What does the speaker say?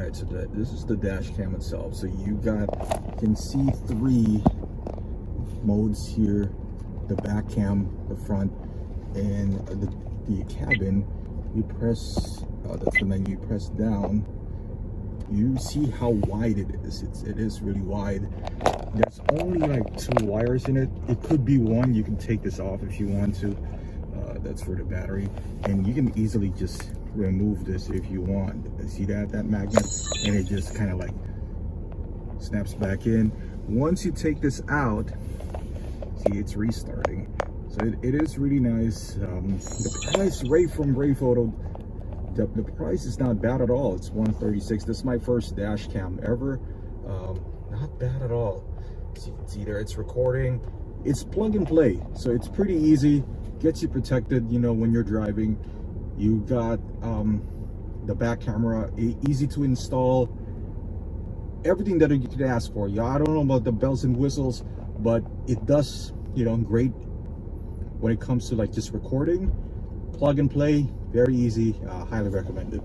right, so this is the dash cam itself. So you can see 3 modes here: the back cam, the front, and the cabin. You press that's the menu. You press down, you see how wide it is. It is really wide. There's only like 2 wires in it. It could be 1. You can take this off if you want to. That's for the battery, and you can easily just remove this if you want. See that magnet, and it just kind of like snaps back in. Once you take this out, see, it's restarting. So it is really nice. The price right from Rayfoto, the price is not bad at all. It's $136. This is my first dash cam ever. Not bad at all. So you can see there, it's recording. It's plug and play, so it's pretty easy. Gets you protected, you know, when you're driving. You got the back camera, easy to install. Everything that you could ask for. Yeah, I don't know about the bells and whistles, but it does, you know, great when it comes to like just recording. Plug and play, very easy. Highly recommended.